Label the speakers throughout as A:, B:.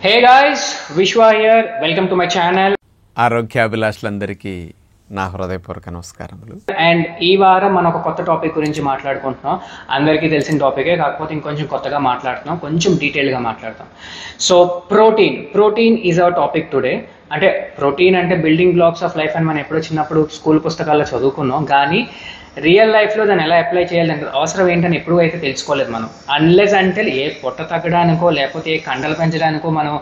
A: Hey guys, Vishwa here. Welcome to my channel.
B: ఆరోగ్యాభిలాషులందరికీ నా హృదయపూర్వక నమస్కారములు.
A: అండ్ ఈ వారం మనం ఒక కొత్త టాపిక్ గురించి మాట్లాడుకుంటున్నాం. అందరికీ తెలిసిన టాపికే, కాకపోతే ఇంకొంచెం కొత్తగా మాట్లాడుతున్నాం, కొంచెం డీటెయిల్గా మాట్లాడతాం. So protein is our topic today. అంటే ప్రోటీన్ అంటే బిల్డింగ్ బ్లాక్స్ ఆఫ్ లైఫ్ అని మనం ఎప్పుడో చిన్నప్పుడు స్కూల్ పుస్తకాల్లో చదువుకున్నాం, కానీ రియల్ లైఫ్లో దాన్ని ఎలా అప్లై చేయాలి, దానికి అవసరం ఏంటని ఎప్పుడు అయితే తెలుసుకోలేదు మనం. అన్లెస్ అంటే ఏ పొట్ట తగ్గడానికో లేకపోతే ఏ కండలు పెంచడానికో మనం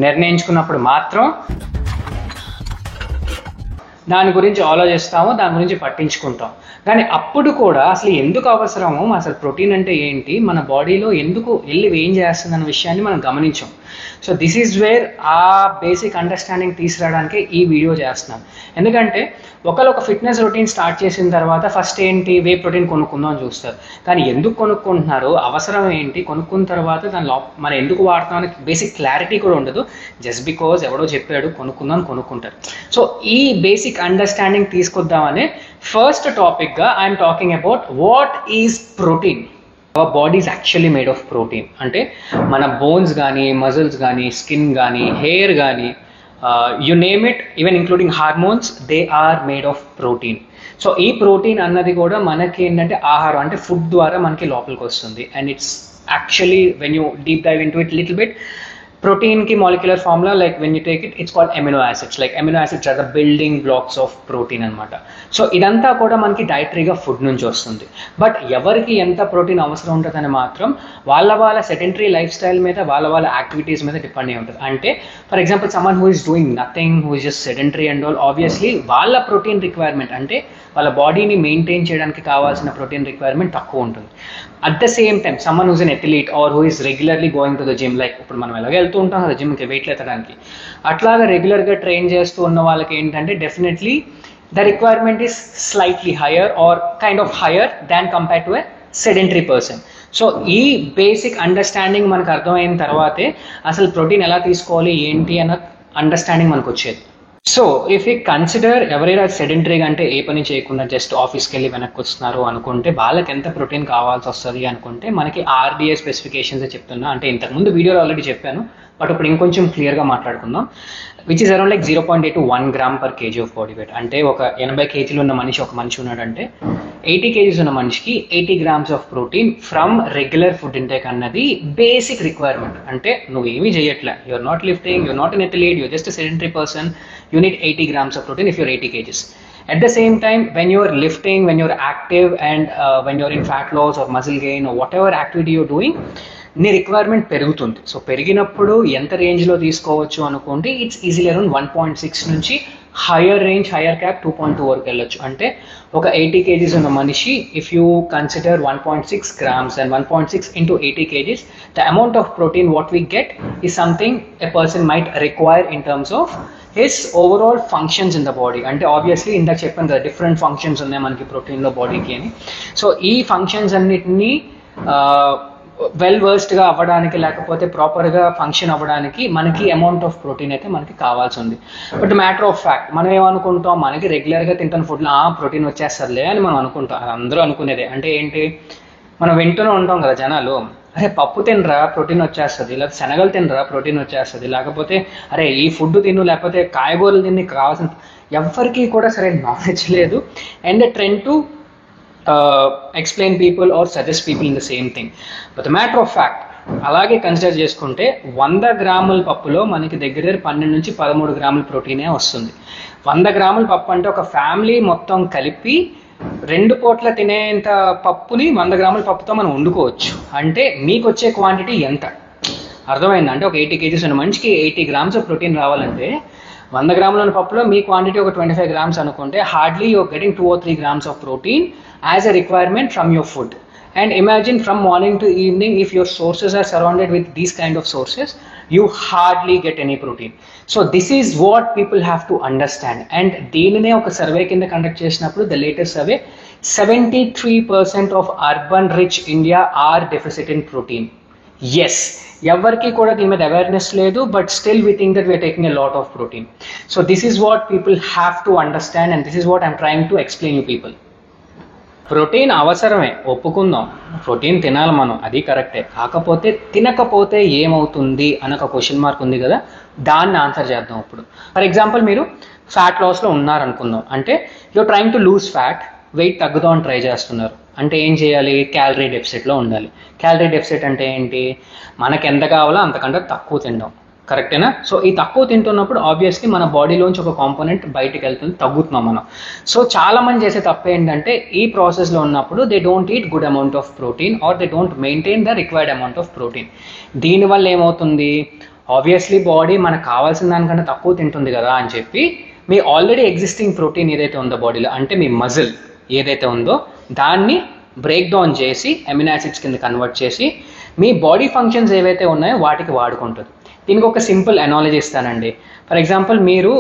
A: నిర్ణయించుకున్నప్పుడు మాత్రం దాని గురించి ఆలోచిస్తాము, దాని గురించి పట్టించుకుంటాం. కానీ అప్పుడు కూడా అసలు ఎందుకు అవసరము, అసలు ప్రోటీన్ అంటే ఏంటి, మన బాడీలో ఎందుకు ఏం చేస్తుంది అన్న విషయాన్ని మనం గమనించాం. సో దిస్ ఈజ్ వేర్ ఆ బేసిక్ అండర్స్టాండింగ్ తీసుకురావడానికి ఈ వీడియో చేస్తున్నాను. ఎందుకంటే ఒక ఫిట్నెస్ రొటీన్ స్టార్ట్ చేసిన తర్వాత ఫస్ట్ ఏంటి, వే ప్రోటీన్ కొనుక్కుందాం అని చూస్తారు. కానీ ఎందుకు కొనుక్కుంటున్నారు, అవసరం ఏంటి, కొనుక్కున్న తర్వాత దాని మనం ఎందుకు వాడుతాం అనే బేసిక్ క్లారిటీ కూడా ఉండదు. జస్ట్ బికాజ్ ఎవడో చెప్పాడు కొనుక్కుంటారు. సో ఈ బేసిక్ అండర్స్టాండింగ్ తీసుకొద్దామని ఫస్ట్ టాపిక్గా I'm talking about what is protein. Our body is actually made of protein. అంటే మన బోన్స్ కానీ, మజిల్స్ కానీ, స్కిన్ కానీ, హెయిర్ కానీ, you name it, even including hormones, they are made of protein. So ఈ protein అన్నది కూడా మనకి ఏంటంటే ఆహారం, అంటే ఫుడ్ ద్వారా మనకి లోపలికి వస్తుంది. And it's actually when you deep dive in to it little bit, protein ki molecular formula, like when you take it, it's called amino acids. Like amino acids are the building blocks of protein anamata. So idantha kuda manaki dietary ga food nunchi vastundi. But evariki enta protein avasaram untadani matram valla sedentary lifestyle meeda, valla activities meeda depend ayi untadi. Ante for example, someone who is doing nothing, who is just sedentary and all, obviously valla protein requirement, ante valla body ni maintain cheyadaniki kavalsina protein requirement takku untundi. At the same time, someone who is an athlete or who is regularly going to the gym, like ఇప్పుడు మనం ఎలాగ వెళ్తూ ఉంటాం కదా జిమ్కి wait ఎత్తడానికి, అట్లాగా రెగ్యులర్గా ట్రైన్ చేస్తూ ఉన్న వాళ్ళకి ఏంటంటే definitely the requirement is slightly higher or kind of higher than compare to a sedentary person. So ఈ బేసిక్ అండర్స్టాండింగ్ మనకు అర్థమైన తర్వాతే అసలు ప్రోటీన్ ఎలా తీసుకోవాలి ఏంటి అన్న అండర్స్టాండింగ్ మనకు వచ్చేది. సో ఇఫ్ యూ కన్సిడర్ ఎవరైనా సెడెంటరీగా, అంటే ఏ పని చేయకుండా జస్ట్ ఆఫీస్కి వెళ్ళి వెనక్కి వస్తున్నారు అనుకుంటే వాళ్ళకి ఎంత ప్రోటీన్ కావాల్సి వస్తుంది అనుకుంటే మనకి ఆర్డిఏ స్పెసిఫికేషన్స్ చెప్తున్నా. అంటే ఇంతకుముందు వీడియోలో ఆల్రెడీ చెప్పాను, బట్ ఇప్పుడు ఇంకొంచెం క్లియర్గా మాట్లాడుకుందాం. Which is around like 0.8 to 1 gram per kg of body weight. అంటే ఒక 80 kg ఉన్న మనిషి ఉన్నాడంటే 80 kg ఉన్న మనిషికి 80 grams of protein from regular food intake అన్నది బేసిక్ రిక్వైర్మెంట్. అంటే నువ్వు ఏమీ చేయట్లే, you're not lifting, you're not an athlete, you're just sedentary person, you need 80 grams of protein if you're 80 kgs. At the same time, when you're lifting, when you're active, and when you're in fat loss or muscle gain or whatever activity you're doing, నీ requirement పెరుగుతుంది. So పెరిగినప్పుడు ఎంత రేంజ్లో తీసుకోవచ్చు అనుకోండి, it's easily around 1.6 నుంచి higher range, higher cap 2.2 వరకు వెళ్ళొచ్చు. అంటే ఒక 80 kgs ఉన్న మనిషి, if you consider 1.6 grams and 1.6 into 80 kgs, the amount of protein what we get is something a person might require in terms of his overall functions in the body. అంటే obviously ఇందాక చెప్పాను కదా, different functions ఉన్నాయి మనకి ప్రోటీన్లో బాడీకి అని. So ఈ functions అన్నిటినీ వెల్ వర్స్డ్గా అవ్వడానికి, లేకపోతే ప్రాపర్గా ఫంక్షన్ అవ్వడానికి మనకి అమౌంట్ ఆఫ్ ప్రోటీన్ అయితే మనకి కావాల్సి ఉంది. బట్ మ్యాటర్ ఆఫ్ ఫ్యాక్ట్ మనం ఏమనుకుంటాం, మనకి రెగ్యులర్గా తింటున్న ఫుడ్లో ప్రోటీన్ వచ్చేస్తుందిలే అని మనం అనుకుంటాం. అది అందరూ అనుకునేదే. అంటే ఏంటి, మనం వింటూనే ఉంటాం కదా జనాలు, అరే పప్పు తినరా ప్రోటీన్ వచ్చేస్తుంది, లేకపోతే శనగలు తినరా ప్రోటీన్ వచ్చేస్తుంది, లేకపోతే అరే ఈ ఫుడ్ తిను, లేకపోతే కాయగూరలు తిని కావాల్సిన. ఎవరికి కూడా సరైన నాలెడ్జ్ లేదు. And the trend to explain people or suggest people in the same thing. But the matter of fact, అలాగే కన్సిడర్ చేసుకుంటే 100 గ్రాముల పప్పులో మనకి దగ్గర 12 నుంచి 13 గ్రాముల ప్రోటీనే వస్తుంది. 100 గ్రాముల పప్పు అంటే ఒక ఫ్యామిలీ మొత్తం కలిపి 2 పూట్ల తినేంత పప్పుని 100 గ్రాముల పప్పుతో మనం వండుకోవచ్చు. అంటే మీకు వచ్చే క్వాంటిటీ ఎంత అర్థమైందా? అంటే ఒక 80 kgs ఉన్న మనిషికి 80 grams ఆఫ్ ప్రోటీన్ రావాలంటే 100 గ్రాముల పప్పులో మీ క్వాంటిటీ ఒక 25 grams అనుకుంటే hardly you're getting 2 or 3 grams of protein as a requirement from your food. And imagine from morning to evening, if your sources are surrounded with these kind of sources, you hardly get any protein. So this is what people have to understand. And deenine oka survey kinda conduct chesinappudu, the latest survey, 73% of urban rich India are deficit in protein. Yes, ఎవరికి కూడా దీని మీద awareness లేదు, but still we think that we're taking a lot of protein. So this is what people have to understand, and this is what I'm trying to explain you people. Protein అవసరమే, ఒప్పుకుందాం, protein తినాలి మనం, అది కరెక్టే. కాకపోతే తినకపోతే ఏమవుతుంది అని ఒక క్వశ్చన్ మార్క్ ఉంది కదా, దాన్ని ఆన్సర్ చేద్దాం ఇప్పుడు. ఫర్ ఎగ్జాంపుల్ మీరు ఫ్యాట్ లాస్లో ఉన్నారనుకుందాం, అంటే you're trying to lose fat, weight తగ్గుదామని ట్రై చేస్తున్నారు. అంటే ఏం చేయాలి? క్యాలరీ డెఫిసిట్లో ఉండాలి. క్యాలరీ డెఫిసిట్ అంటే ఏంటి? మనకు ఎంత కావాలో అంతకంటే తక్కువ తినడం, కరెక్టేనా? సో ఈ తక్కువ తింటున్నప్పుడు ఆబ్వియస్లీ మన బాడీలోంచి ఒక కాంపోనెంట్ బయటికి వెళ్తుంది, తగ్గుతున్నాం మనం. సో చాలా మంది చేసే తప్పు ఏంటంటే ఈ ప్రాసెస్లో ఉన్నప్పుడు they don't eat good amount of protein or they don't maintain the required amount of protein. దీనివల్ల ఏమవుతుంది? ఆబ్వియస్లీ బాడీ మనకు కావాల్సిన దానికంటే తక్కువ తింటుంది కదా అని చెప్పి మీ ఆల్రెడీ ఎగ్జిస్టింగ్ ప్రోటీన్ ఏదైతే ఉందో బాడీలో, అంటే మీ మజిల్ ఏదైతే ఉందో దాన్ని బ్రేక్ డౌన్ చేసి అమినో యాసిడ్స్ కింద కన్వర్ట్ చేసి మీ బాడీ ఫంక్షన్స్ ఏవైతే ఉన్నాయో వాటికి వాడుకుంటుంది. దీనికి ఒక సింపుల్ అనాలజీ ఇస్తానండి. ఫర్ ఎగ్జాంపుల్ మీరు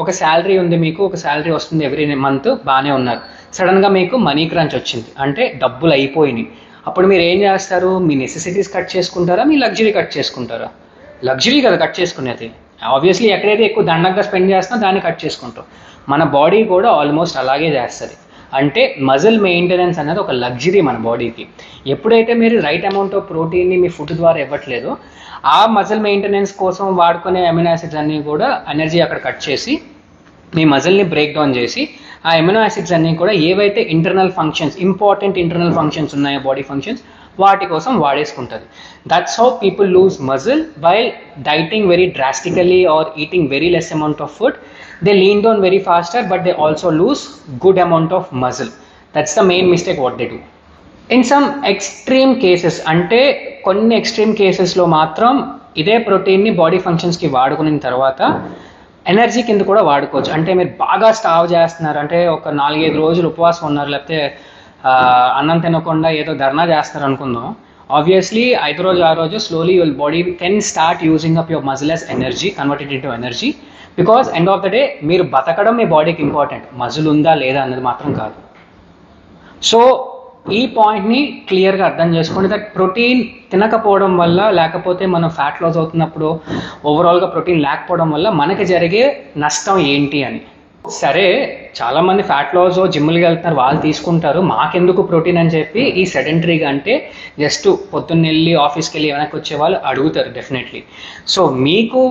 A: ఒక శాలరీ ఉంది, మీకు ఒక శాలరీ వస్తుంది ఎవ్రీ మంత్, బాగానే ఉన్నారు. సడన్గా మీకు మనీ క్రంచ్ వచ్చింది, అంటే డబ్బులు అయిపోయినాయి. అప్పుడు మీరు ఏం చేస్తారు? మీ నెసెసిటీస్ కట్ చేసుకుంటారా, మీ లగ్జరీ కట్ చేసుకుంటారా? లగ్జరీ కదా కట్ చేసుకునేది. ఆబ్వియస్లీ ఎక్కడైతే ఎక్కువ దండగా స్పెండ్ చేస్తున్నా దాన్ని కట్ చేసుకుంటాం. మన బాడీ కూడా ఆల్మోస్ట్ అలాగే చేస్తుంది. అంటే మజిల్ మెయింటెనెన్స్ అనేది ఒక లగ్జరీ మన బాడీకి. ఎప్పుడైతే మీరు రైట్ అమౌంట్ ఆఫ్ ప్రోటీన్ని మీ ఫుడ్ ద్వారా ఇవ్వట్లేదో ఆ మజిల్ మెయింటెనెన్స్ కోసం వాడుకునే అమినో యాసిడ్స్ అన్నీ కూడా ఎనర్జీ అక్కడ కట్ చేసి మీ మజిల్ని బ్రేక్ డౌన్ చేసి ఆ అమినో యాసిడ్స్ అన్నీ కూడా ఏవైతే internal functions, important internal functions ఉన్నాయో బాడీ ఫంక్షన్స్, వాటి కోసం వాడేసుకుంటుంది. That's how people lose muscle while dieting very drastically or eating very less amount of food. They lean down very faster, but they also lose good amount of muscle. That's the main mistake what they do. In some extreme cases, అంటే కొన్ని extreme కేసెస్లో మాత్రం ఇదే ప్రోటీన్ని body ఫంక్షన్స్కి వాడుకున్న తర్వాత energy కింద కూడా వాడుకోవచ్చు. అంటే మీరు బాగా స్టావ్ చేస్తున్నారు, అంటే ఒక 4-5 రోజులు ఉపవాసం ఉన్నారు, లేకపోతే అన్నం తినకుండా ఏదో ధర్నా చేస్తున్నారు అనుకుందాం. ఆబ్వియస్లీ 5 రోజు 6 రోజు slowly your body can start using up your muscle as energy, converted into energy. Because end of the day మీరు బతకడం మీ బాడీకి ఇంపార్టెంట్, మజిల్ ఉందా లేదా అన్నది మాత్రం కాదు. సో ఈ పాయింట్ని క్లియర్గా అర్థం చేసుకోండి. దట్ ప్రోటీన్ తినకపోవడం వల్ల, లేకపోతే మనం ఫ్యాట్ లాస్ అవుతున్నప్పుడు ఓవరాల్గా ప్రోటీన్ లేకపోవడం వల్ల మనకి జరిగే నష్టం ఏంటి అని. సరే, చాలామంది ఫ్యాట్ లాస్ జిమ్కి వెళ్తున్నారు, వాళ్ళు తీసుకుంటారు, మాకెందుకు ప్రోటీన్ అని చెప్పి ఈ సెడెంటరీగా, అంటే జస్ట్ పొద్దున్న వెళ్ళి ఆఫీస్కి వెళ్ళి వెనక్కి వచ్చే వాళ్ళు అడుగుతారు డెఫినెట్లీ. సో మీకు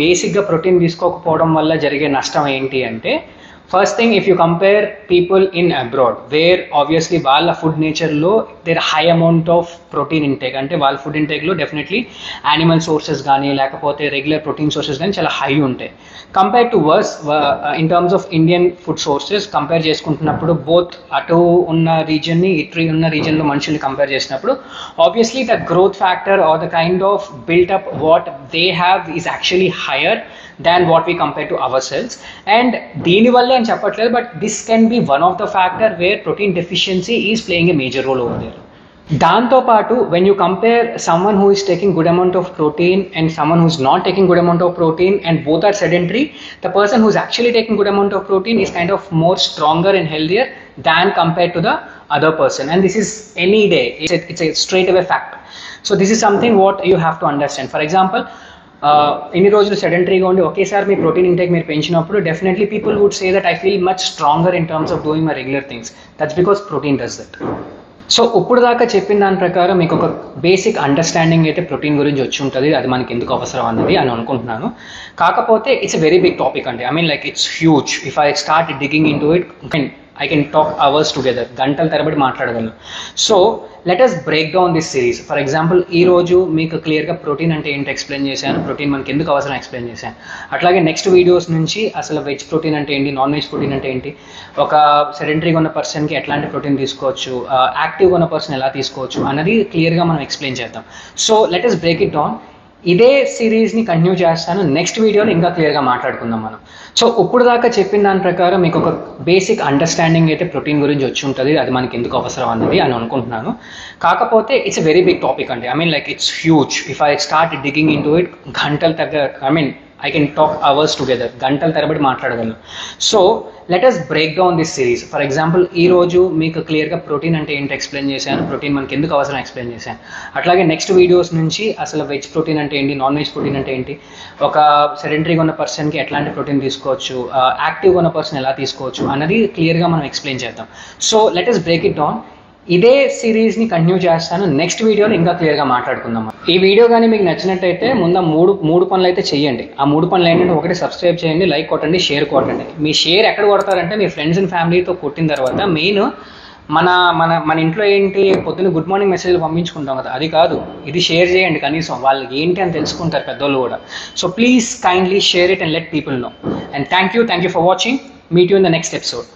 A: బేసిక్గా ప్రోటీన్ తీసుకోకపోవడం వల్ల జరిగే నష్టం ఏంటి అంటే, first thing, if you compare people in abroad where obviously వాళ్ళ ఫుడ్ నేచర్లో there high amount of protein intake, అంటే వాళ్ళ ఫుడ్ ఇంటేక్లో డెఫినెట్లీ యానిమల్ సోర్సెస్ కానీ లేకపోతే రెగ్యులర్ ప్రోటీన్ సోర్సెస్ కానీ చాలా హై ఉంటాయి. Compare to ours in terms of Indian food sources compare చేసుకుంటున్నప్పుడు, బోత్ అటు ఉన్న రీజన్ని ఇటు ఉన్న రీజన్లో మనుషుల్ని కంపేర్ చేసినప్పుడు obviously the growth factor or the kind of built up what they have is actually higher than what we compare to ourselves. And దీని వల్లే అని చెప్పట్లేదు, but this can be one of the factor where protein deficiency is playing a major role over there. దాంతో పాటు when you compare someone who is taking good amount of protein and someone who is not taking good amount of protein and both are sedentary, the person who is actually taking good amount of protein is kind of more stronger and healthier than compared to the other person. And this is any day, it's a straight away fact. So this is something what you have to understand. For example, ఎన్ని రోజులు సెడెంటరీగా ఉండి ఒకేసారి మీ protein intake మీరు పెంచినప్పుడు definitely people would say that I feel much stronger in terms of doing my regular things. That's because protein does that. So ఇప్పుడు దాకా చెప్పిన దాని ప్రకారం మీకు ఒక బేసిక్ అండర్స్టాండింగ్ అయితే ప్రోటీన్ గురించి వచ్చి ఉంటుంది, అది మనకి ఎందుకు అవసరం అన్నది అని అనుకుంటున్నాను. కాకపోతే it's a very big topic అండి. I mean like it's huge. If I start digging in to it I can talk hours together, గంటల తరబడి మాట్లాడగలను. So let us break down this series. For example ఈ రోజు మీకు క్లియర్గా protein అంటే ఏంటి ఎక్స్ప్లెయిన్ చేశాను, ప్రోటీన్ మనకి ఎందుకు అవసరం ఎక్స్ప్లెయిన్ చేశాను. అట్లాగే నెక్స్ట్ వీడియోస్ నుంచి అసలు వెజ్ ప్రోటీన్ అంటే ఏంటి, నాన్ వెజ్ ప్రోటీన్ అంటే ఏంటి, ఒక సెడెంటరీగా ఉన్న పర్సన్కి ఎట్లాంటి ప్రోటీన్ తీసుకోవచ్చు, యాక్టివ్గా ఉన్న పర్సన్ ఎలా తీసుకోవచ్చు అన్నది క్లియర్గా మనం ఎక్స్ప్లెయిన్ చేద్దాం. So let us break it down. ఇదే సిరీస్ని కంటిన్యూ చేస్తాను, నెక్స్ట్ వీడియోలో ఇంకా క్లియర్గా మాట్లాడుకుందాం మనం. సో ఇప్పుడు దాకా చెప్పిన దాని ప్రకారం మీకు ఒక బేసిక్ అండర్స్టాండింగ్ అయితే ప్రోటీన్ గురించి వచ్చి ఉంటుంది, అది మనకి ఎందుకు అవసరం అన్నది అని అనుకుంటున్నాను. కాకపోతే it's a very big topic అండి. I mean like it's huge. If I start digging in to it గంటల I can talk hours together, గంటల తరబడి మాట్లాడగలను. So let us break down this series. For example ఈ రోజు మీకు క్లియర్గా protein అంటే ఏంటి ఎక్స్ప్లెయిన్ చేశాను, ప్రోటీన్ మనకి ఎందుకు అవసరం ఎక్స్ప్లెయిన్ చేశాను. అట్లాగే నెక్స్ట్ వీడియోస్ నుంచి అసలు వెజ్ ప్రోటీన్ అంటే ఏంటి, నాన్ వెజ్ ప్రోటీన్ అంటే ఏంటి, ఒక సెడెంటరీగా ఉన్న పర్సన్కి ఎట్లాంటి ప్రోటీన్ తీసుకోవచ్చు, యాక్టివ్గా ఉన్న పర్సన్ ఎలా తీసుకోవచ్చు అన్నది క్లియర్గా మనం ఎక్స్ప్లెయిన్ చేద్దాం. So let us break it down. ఇదే సిరీస్ని కంటిన్యూ చేస్తాను. నెక్స్ట్ వీడియోలో ఇంకా క్లియర్గా మాట్లాడుకుందాం. ఈ వీడియో కానీ మీకు నచ్చినట్టయితే ముందు మూడు పనులు అయితే చేయండి. ఆ 3 పనులు ఏంటంటే, ఒకటి సబ్స్క్రైబ్ చేయండి, లైక్ కొట్టండి, షేర్ కొట్టండి. మీ షేర్ ఎక్కడ కొడతారంటే మీ ఫ్రెండ్స్ అండ్ ఫ్యామిలీతో కొట్టిన తర్వాత మెయిన్ మన మన మన ఇంట్లో ఏంటి పొద్దున్న గుడ్ మార్నింగ్ మెసేజ్లు పంపించుకుంటాం కదా, అది కాదు, ఇది షేర్ చేయండి. కనీసం వాళ్ళకి ఏంటి అని తెలుసుకుంటారు పెద్దోళ్ళు కూడా. So please kindly share it and let people know. And thank you for watching. Meet you in the next episode.